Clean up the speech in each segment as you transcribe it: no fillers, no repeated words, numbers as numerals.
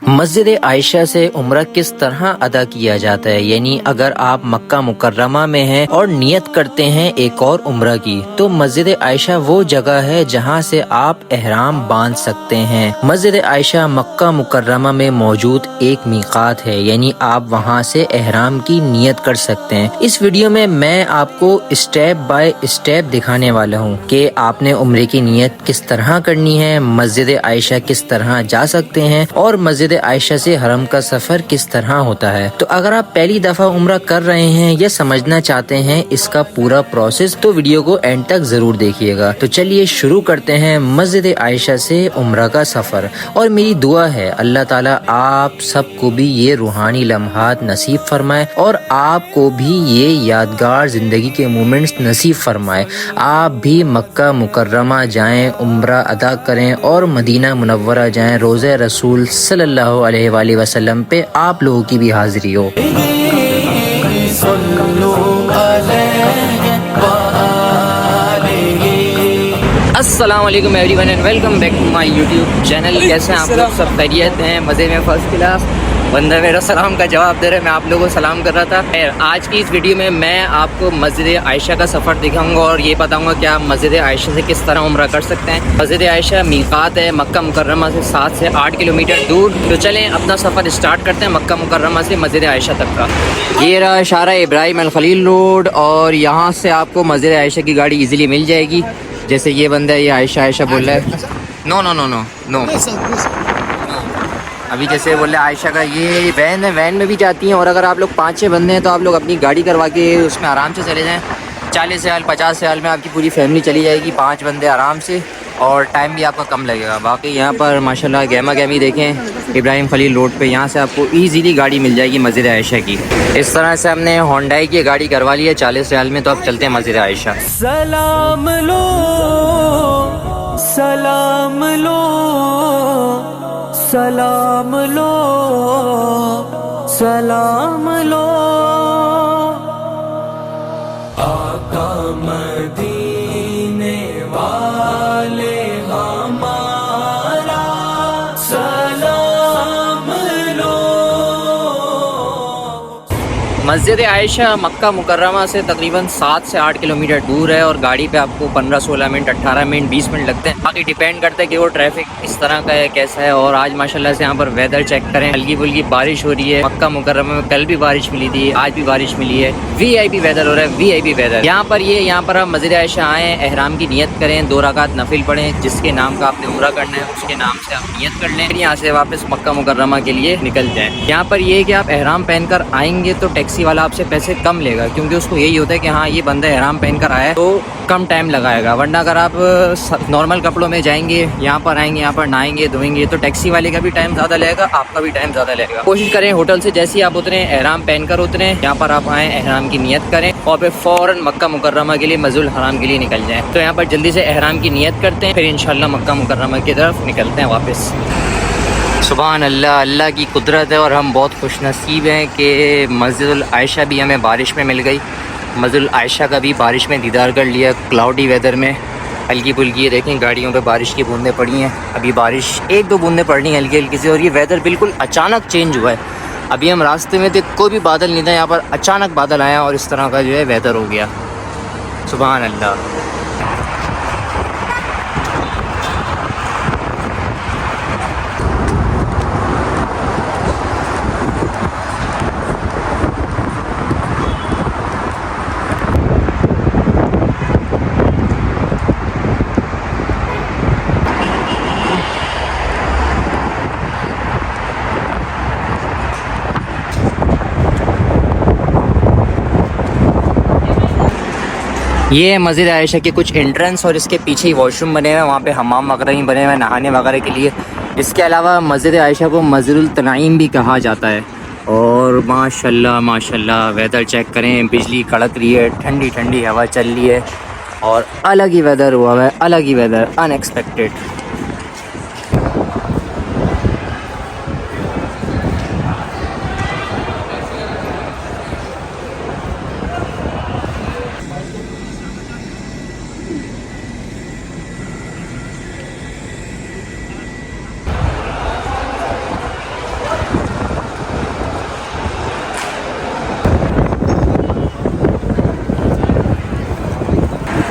मस्जिद आयशा से उम्रा किस तरह अदा किया जाता है, यानी अगर आप मक्का मुकर्रमा में हैं और नियत करते हैं एक और उम्रा की, तो मस्जिद आयशा वो जगह है जहां से आप एहराम बांध सकते हैं। मस्जिद आयशा मक्का मुकर्रमा में मौजूद एक मीकात है, यानी आप वहां से एहराम की नियत कर सकते हैं। इस वीडियो में मैं आपको स्टेप बाय स्टेप दिखाने वाला हूँ कि आपने उम्रे की नियत किस तरह करनी है, मस्जिद आयशा किस तरह जा सकते हैं और मस्जिद आयशा से हरम का सफर किस तरह होता है। तो अगर आप पहली दफा उम्रा कर रहे हैं या समझना चाहते हैं इसका पूरा प्रोसेस, तो वीडियो को एंड तक जरूर देखिएगा। तो चलिए शुरू करते हैं मस्जिद आयशा से उम्रा का सफर। और मेरी दुआ है अल्लाह ताला आप सबको भी ये रूहानी लम्हात नसीब फरमाए और आपको भी ये यादगार जिंदगी के मोमेंट्स नसीब फरमाए। आप भी मक्का मुकर्रमा जाएं, उम्रा अदा करें और मदीना मुनव्वरा जाएं, रोज़े रसूल सल्लल्लाहु अलैहि वसल्लम पे आप लोगों की भी हाजिरी हो। अस्सलाम वालेकुम everyone and welcome back to my YouTube channel. कैसे हैं आप लोग? सब खैरियत हैं, मज़े में, फर्स्ट क्लास। बंदा मेरा सलाम का जवाब दे रहा है, मैं आप लोगों को सलाम कर रहा था। आज की इस वीडियो में मैं आपको मस्जिद आयशा का सफ़र दिखाऊंगा और ये बताऊंगा कि आप मस्जिद आयशा से किस तरह उम्रा कर सकते हैं। मस्जिद आयशा मीकात है मक्का मुकर्रमा से 7 से 8 किलोमीटर दूर। तो चलें अपना सफ़र स्टार्ट करते हैं मक्का मुकर्रमा से मस्जिद आयशा तक का। ये रहा इशारा इब्राहिम अल खलील रोड और यहाँ से आपको मस्जिद आयशा की गाड़ी ईजिली मिल जाएगी। जैसे ये बंदा है, ये आयशा आयशा बोल रहा है, no no no no no. अभी जैसे बोल रहे आयशा का ये वैन है, वैन में भी जाती हैं। और अगर आप लोग 5-6 बंदे हैं तो आप लोग अपनी गाड़ी करवा के उसमें आराम से चले जाएं। 40 साल 50 साल में आपकी पूरी फैमिली चली जाएगी, 5 बंदे आराम से, और टाइम भी आपका कम लगेगा। बाकी यहाँ पर माशाल्लाह गैमा गैमी देखें इब्राहिम खलील रोड पे, यहाँ से आपको ईज़िली गाड़ी मिल जाएगी मस्जिद आयशा की। इस तरह से हमने होंडाई की गाड़ी करवा ली है 40 साल में। तो अब चलते हैं मस्जिद आयशा। सलाम लो सलाम लो सलाम लो सलाम लो, आका मदीने वाले हमारा सलाम लो। मस्जिद आयशा मक्का मुकर्रमा से तकरीबन 7 से 8 किलोमीटर दूर है और गाड़ी पे आपको 15-16 मिनट, 18 मिनट, 20 मिनट लगते हैं। बाकी डिपेंड करता है कि वो ट्रैफिक इस तरह का है, कैसा है। और आज माशाल्लाह से यहाँ पर वेदर चेक करें, हल्की फुल्की बारिश हो रही है। मक्का मुकर्रमा में कल भी बारिश मिली थी, आज भी बारिश मिली है। वीआईपी वेदर हो रहा है, वीआईपी वेदर। यहाँ पर आप मस्जिद आयशा आएँ, एहराम की नियत करें, 2 रकात नफिल पढ़ें, जिसके नाम का आपने उम्रा करना है उसके नाम से आप नियत कर लें, फिर यहाँ से वापस मक्का मुकर्रमा के लिए निकल जाएँ। यहाँ पर ये है कि आप एहराम पहन कर आएंगे तो टैक्सी वाला आपसे पैसे कम लेगा, क्योंकि उसको यही होता है कि हाँ ये बंदा एहराम पहन कर आया है तो कम टाइम लगाएगा। वरना अगर आप नॉर्मल कपड़ों में जाएंगे, यहाँ पर आएंगे, यहाँ पर नहाएंगे धोएंगे, तो टैक्सी वाले का भी टाइम ज़्यादा लगेगा, आपका भी टाइम ज़्यादा लगेगा। कोशिश करें होटल से जैसे ही आप उतरें एहराम पहन कर उतरें, यहाँ पर आप आएँ, एहराम की नियत करें और फिर फ़ौरन मक्का मुकर्रमा के लिए, मस्जिदुल हराम के लिए निकल जाएँ। तो यहाँ पर जल्दी से एहराम की नियत करते हैं, फिर इंशाल्लाह मक्का मुकर्रमा की तरफ निकलते हैं वापस। सुभान अल्लाह, अल्लाह की कुदरत है और हम बहुत खुशनसीब हैं कि मस्जिदुल आयशा भी हमें बारिश में मिल गई। मस्जिदुल आयशा का भी बारिश में दीदार कर लिया, क्लाउडी वेदर में, हल्की फुल्की। ये देखें गाड़ियों पे बारिश की बूंदें पड़ी हैं, अभी बारिश 1-2 बूंदें पड़नी हैं हल्की हल्की सी। और ये वेदर बिल्कुल अचानक चेंज हुआ है। अभी हम रास्ते में थे, कोई भी बादल नहीं था, यहाँ पर अचानक बादल आया और इस तरह का जो है वेदर हो गया। सुभान अल्लाह। ये है मस्जिद आयशा के कुछ एंट्रेंस और इसके पीछे ही वॉशरूम बने हुए हैं, वहाँ पे हमाम वगैरह ही बने हुए हैं नहाने वगैरह के लिए। इसके अलावा मस्जिद आयशा को मस्जिदुल तनाईम भी कहा जाता है। और माशाल्लाह माशाल्लाह वेदर चेक करें, बिजली कड़क रही है, ठंडी ठंडी हवा चल रही है और अलग ही वेदर हुआ है, अलग ही वेदर, अनएक्सपेक्टेड।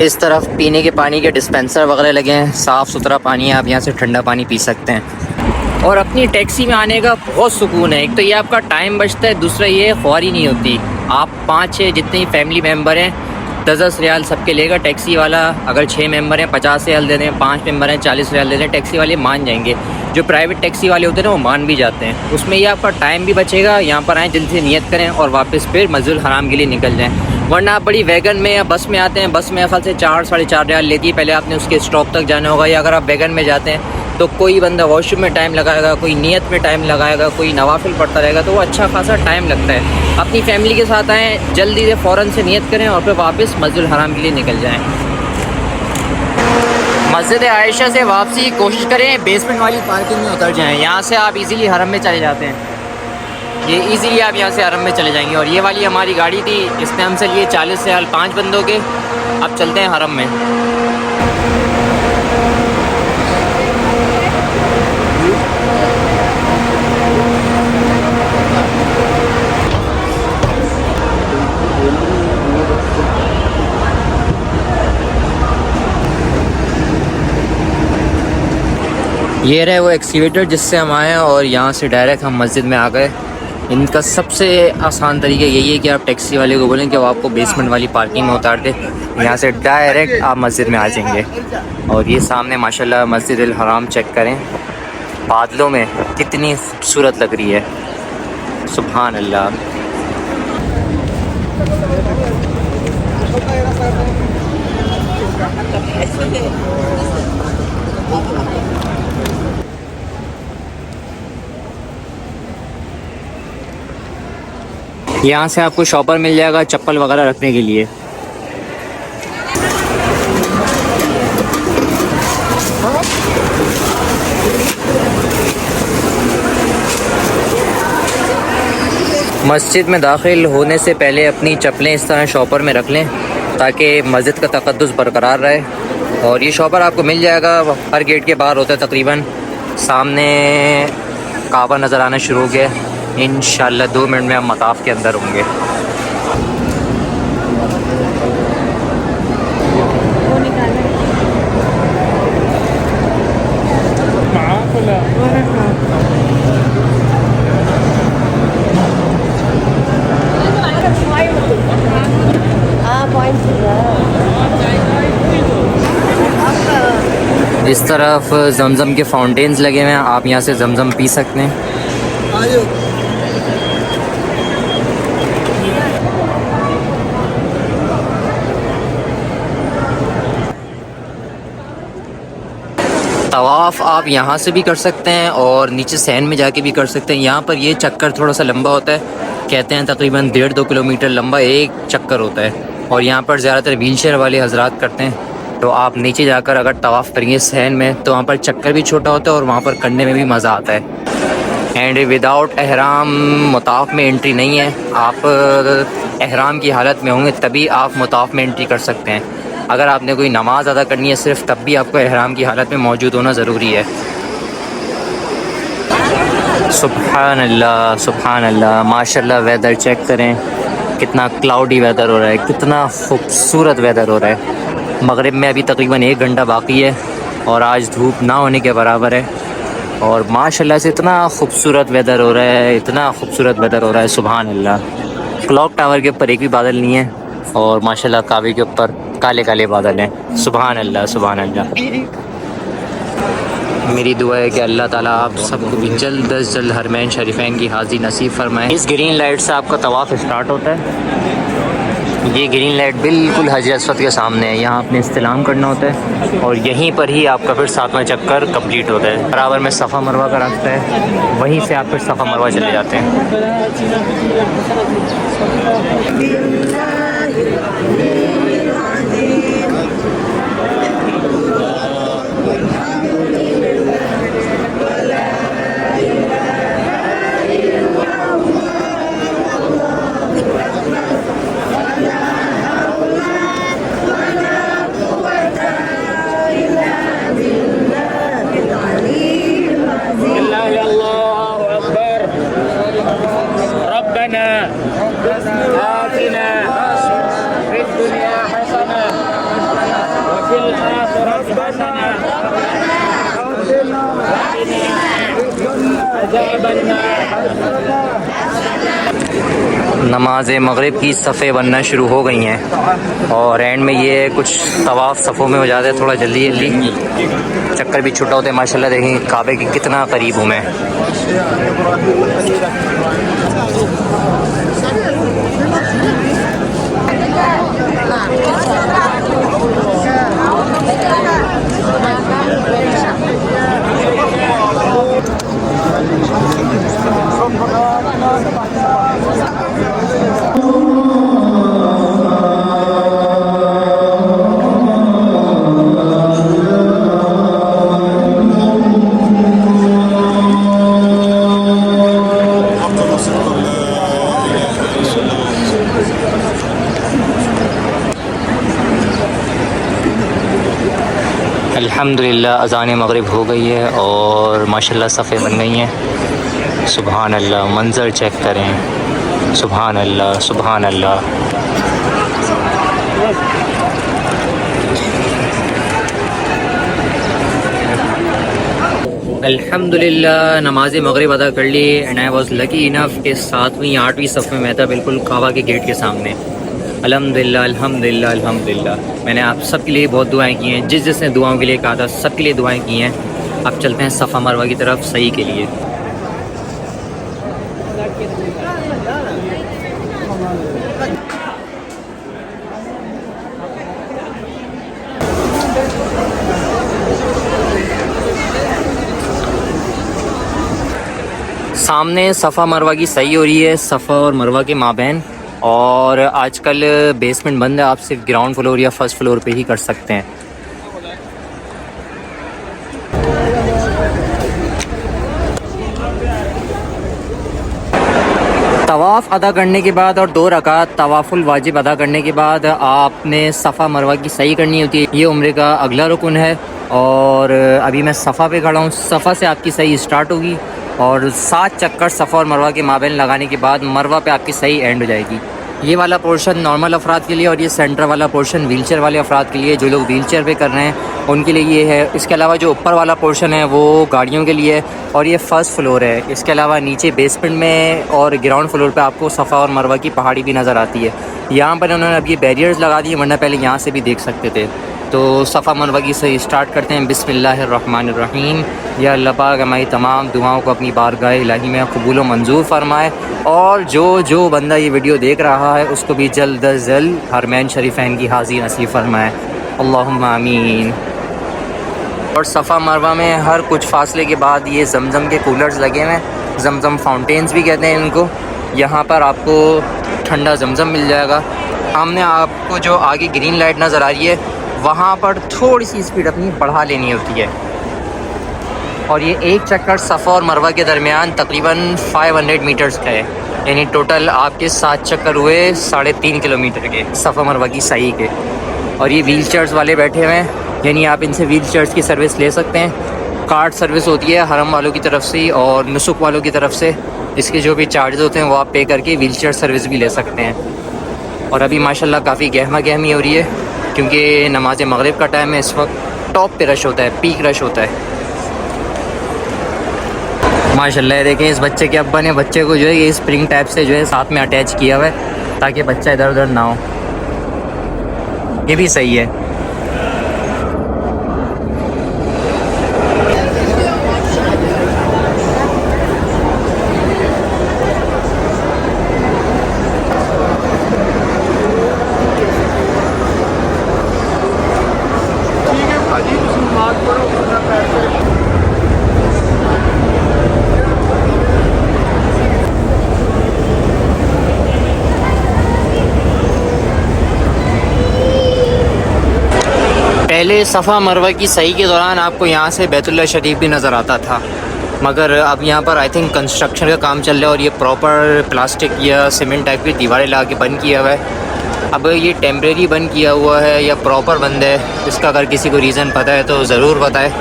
इस तरफ पीने के पानी के डिस्पेंसर वगैरह लगे हैं, साफ़ सुथरा पानी है, आप यहाँ से ठंडा पानी पी सकते हैं। और अपनी टैक्सी में आने का बहुत सुकून है। एक तो ये आपका टाइम बचता है, दूसरा ये ख्वारी नहीं होती। आप 5-6 जितनी फैमिली मेम्बर हैं 10-10 रियाल सबके लेगा टैक्सी वाला। अगर 6 मेंबर हैं 50 रियाल दे दें, 5 मेंबर हैं 40 रियाल दे दें, टैक्सी वाले मान जाएंगे। जो प्राइवेट टैक्सी वाले होते हैं ना वो मान भी जाते हैं। उसमें ये आपका टाइम भी बचेगा। यहाँ पर आएँ, जल्दी से नियत करें और वापस फिर मस्जिद हराम के लिए निकल जाएँ। वरना आप बड़ी वैगन में या बस में आते हैं, बस मेरे ख्याल से 4-4.5 रियाल लेती है। पहले आपने उसके स्टॉप तक जाना होगा। या अगर आप वैगन में जाते हैं तो कोई बंदा वॉशरूम में टाइम लगाएगा, कोई नियत में टाइम लगाएगा, कोई नवाफिल पढ़ता रहेगा, तो वो अच्छा खासा टाइम लगता है। अपनी फैमिली के साथ आएँ, जल्दी से फ़ौरन से नियत करें और फिर वापस मस्जिद हराम के लिए निकल जाएँ। मस्जिद आयशा से वापसी कोशिश करें, बेसमेंट वाली पार्किंग में उतर जाएँ। यहाँ से आप इजीली हरम में चले जाते हैं। ये इजीली आप यहाँ से हरम में चले जाएंगे। और ये वाली हमारी गाड़ी थी, इसने हमसे लिए 40 रियाल 5 बंदों के। अब चलते हैं हरम में। ये रहे वो एक्सीवेटर जिससे हम आए और यहाँ से डायरेक्ट हम मस्जिद में आ गए। इनका सबसे आसान तरीका यही है कि आप टैक्सी वाले को बोलें कि वो आपको बेसमेंट वाली पार्किंग में उतार दे, यहाँ से डायरेक्ट आप मस्जिद में आ जाएंगे। और ये सामने माशाल्लाह मस्जिद अल हराम चेक करें, बादलों में कितनी खूबसूरत लग रही है, सुभान अल्लाह। यहाँ से आपको शॉपर मिल जाएगा चप्पल वगैरह रखने के लिए। मस्जिद में दाखिल होने से पहले अपनी चप्पलें इस तरह शॉपर में रख लें ताकि मस्जिद का तक़द्दुस बरकरार रहे। और ये शॉपर आपको मिल जाएगा, हर गेट के बाहर होता है तकरीबन। सामने काबा नज़र आना शुरू हो गया। इंशाअल्लाह 2 मिनट में हम मताफ़ के अंदर होंगे। इस तरफ जमज़म के फाउंटेन्स लगे हुए हैं, आप यहाँ से जमज़म पी सकते हैं। तवाफ़ आप यहाँ से भी कर सकते हैं और नीचे सैन में जाके भी कर सकते हैं। यहाँ पर ये चक्कर थोड़ा सा लंबा होता है, कहते हैं तकरीबन 1.5-2 किलोमीटर लंबा एक चक्कर होता है। और यहाँ पर ज़्यादातर व्हीलचेयर वाले हजरात करते हैं। तो आप नीचे जाकर अगर तवाफ़ करेंगे सैन में तो वहाँ पर चक्कर भी छोटा होता है और वहाँ पर करने में भी मज़ा आता है। एंड विदाउट एहराम मुताफ़ में एंट्री नहीं है। आप एहराम की हालत में होंगे तभी आप मुताफ़ में एंट्री कर सकते हैं। अगर आपने कोई नमाज़ अदा करनी है सिर्फ, तब भी आपको एहराम की हालत में मौजूद होना ज़रूरी है। सुभान अल्लाह, सुभान अल्लाह, माशाल्लाह। वेदर चेक करें, कितना क्लाउडी वेदर हो रहा है, कितना खूबसूरत वेदर हो रहा है। मगरिब में अभी तकरीबन 1 घंटा बाकी है और आज धूप ना होने के बराबर है। और माशाल्लाह से इतना खूबसूरत वेदर हो रहा है, इतना खूबसूरत वेदर हो रहा है, सुभान अल्लाह। क्लॉक टावर के ऊपर एक भी बादल नहीं है और माशाल्लाह काबे के ऊपर काले काले बादल हैं, सुभान अल्लाह, सुभान अल्लाह। मेरी दुआ है कि अल्लाह ताला आप सबको भी जल्द अज जल्द हरमैन शरीफैन की हाज़िरी नसीब फरमाए। इस ग्रीन लाइट से आपका तवाफ़ स्टार्ट होता है। ये ग्रीन लाइट बिल्कुल हजरत अस्वद के सामने है, यहाँ आपने इस्तिलाम करना होता है और यहीं पर ही आपका फिर 7वां चक्कर कंप्लीट होता है। बराबर में सफ़ा मरवा का रास्ता है, वहीं से आप फिर सफ़ा मरवा चले जाते हैं। नमाज मगरिब की सफ़े बनना शुरू हो गई हैं और एंड में ये कुछ तवाफ़ सफ़ों में हो जाता है थोड़ा जल्दी जल्दी, चक्कर भी छुट्टा होते हैं। माशाल्लाह देखें काबे के कितना करीब हूँ मैं। अल्हम्दुलिल्लाह अज़ान मगरिब हो गई है और माशाल्लाह सफ़े बन गई हैं। सुभान अल्लाह, मंज़र चेक करें, सुभान अल्लाह सुभान अल्लाह। अल्हम्दुलिल्लाह नमाज मगरिब अदा कर ली and I was lucky enough के 7वीं 8वीं सफ़ में मैं था बिल्कुल काबा के गेट के सामने। अल्हम्दुलिल्लाह अल्हम्दुलिल्लाह अल्हम्दुलिल्लाह। मैंने आप सब के लिए बहुत दुआएं की हैं, जिस जिसने दुआओं के लिए कहा था सब के लिए दुआएं की हैं। अब चलते हैं सफ़ा मरवा की तरफ सही के लिए। सामने सफ़ा मरवा की सही हो रही है, सफ़ा और मरवा के माबैन। और आजकल बेसमेंट बंद है, आप सिर्फ ग्राउंड फ्लोर या फर्स्ट फ्लोर पे ही कर सकते हैं। तवाफ़ अदा करने के बाद और 2 रकात तवाफ़ुल वाजिब अदा करने के बाद आपने सफ़ा मरवा की सही करनी होती है। ये उम्रे का अगला रुकन है और अभी मैं सफ़ा पे खड़ा हूँ। सफ़ा से आपकी सही स्टार्ट होगी और 7 चक्कर सफ़ा और मरवा के माबैन लगाने के बाद मरवा पे आपकी सही एंड हो जाएगी। ये वाला पोर्शन नॉर्मल अफराद के लिए और ये सेंटर वाला पोर्शन व्हीलचेयर वाले अफराद के लिए, जो लोग व्हीलचेयर पे कर रहे हैं उनके लिए ये है। इसके अलावा जो ऊपर वाला पोर्शन है वो गाड़ियों के लिए है और ये फर्स्ट फ्लोर है। इसके अलावा नीचे बेसमेंट में और ग्राउंड फ्लोर पे आपको सफ़ा और मरवा की पहाड़ी भी नज़र आती है। यहाँ पर उन्होंने अब ये बैरियर्स लगा दिए, वरना पहले यहाँ से भी देख सकते थे। तो सफ़ा मरवा की सही स्टार्ट करते हैं। बिस्मिल्लाहिर्रहमानिर्रहीम। या अल्लाह पाक हमारी तमाम दुआओं को अपनी बारगाह इलाही में कबूल व मंजूर फरमाए और जो बंदा ये वीडियो देख रहा है उसको भी जल्द अज जल्द हरमैन शरीफैन की हाज़िरी नसीब फरमाए, अल्लाहुम्मा आमीन। और सफ़ा मरवा में हर कुछ फासले के बाद ये जमज़म के कूलर्स लगे हुए हैं, जमज़म फाउंटेन्स भी कहते हैं इनको। यहाँ पर आपको ठंडा जमज़म मिल जाएगा। सामने आपको जो आगे ग्रीन लाइट नज़र आ रही है वहाँ पर थोड़ी सी स्पीड अपनी बढ़ा लेनी होती है। और ये एक चक्कर सफ़ा और मरवा के दरमियान तकरीबन 500 मीटर्स का है, यानी टोटल आपके 7 चक्कर हुए 3.5 किलोमीटर के सफ़ा मरवा की सही के। और ये व्हील चेयर्स वाले बैठे हुए हैं, यानी आप इनसे व्हील चेयर्स की सर्विस ले सकते हैं। कार्ड सर्विस होती है हरम वालों की तरफ से और नुसुक वालों की तरफ से। इसके जो भी चार्जेस होते हैं वो आप पे करके व्हील चेयर सर्विस भी ले सकते हैं। और अभी माशाल्लाह काफ़ी गहमा गहमी हो रही है क्योंकि नमाज मगरिब का टाइम है। इस वक्त टॉप पे रश होता है, पीक रश होता है माशाल्लाह। देखें इस बच्चे के अब्बा ने बच्चे को जो है ये स्प्रिंग टाइप से जो है साथ में अटैच किया हुआ है ताकि बच्चा इधर उधर ना हो। ये भी सही है। पहले सफ़ा मरवा की सही के दौरान आपको यहाँ से बैतुल्लाह शरीफ भी नज़र आता था, मगर अब यहाँ पर आई थिंक कंस्ट्रक्शन का काम चल रहा है और ये प्रॉपर प्लास्टिक या सीमेंट टाइप की दीवारें लगा के बंद किया हुआ है। अब ये टेम्परेरी बंद किया हुआ है या प्रॉपर बंद है, इसका अगर किसी को रीज़न पता है तो ज़रूर बताएं।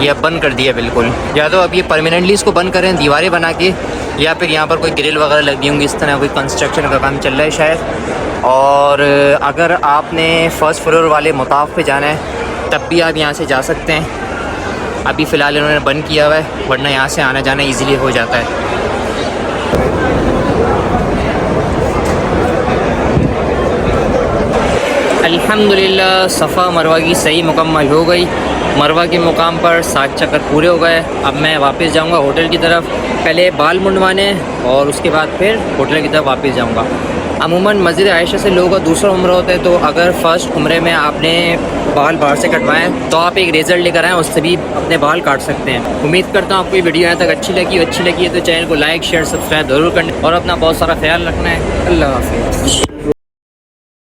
ये अब बंद कर दिया बिल्कुल, या तो अब ये परमानेंटली इसको बंद करें दीवारें बना के, या फिर यहाँ पर कोई ग्रिल वगैरह लगी होंगी। इस तरह कोई कंस्ट्रक्शन का काम चल रहा है शायद। और अगर आपने फ़र्स्ट फ्लोर वाले मुताफ पे जाना है तब भी आप यहाँ से जा सकते हैं। अभी फ़िलहाल इन्होंने बंद किया हुआ है, वरना यहाँ से आना जाना ईज़िली हो जाता है। अल्हम्दुलिल्लाह सफ़ा मरवा की सही मुकम्मल हो गई। मरवा के मुकाम पर 7 चक्कर पूरे हो गए। अब मैं वापस जाऊंगा होटल की तरफ, पहले बाल मुंडवाने और उसके बाद फिर होटल की तरफ वापस जाऊंगा। अमूमन मस्जिद आयशा से लोगों का दूसरा उम्रा होता है, तो अगर फ़र्स्ट उम्रे में आपने बाल बाहर से कटवाएं तो आप एक रेज़र लेकर आएँ, उससे भी अपने बाल काट सकते हैं। उम्मीद करता हूँ आपको ये वीडियो यहाँ तक अच्छी लगी है तो चैनल को लाइक शेयर सब्सक्राइब ज़रूर करना और अपना बहुत सारा ख्याल रखना है। अल्लाह हाफ़िज़।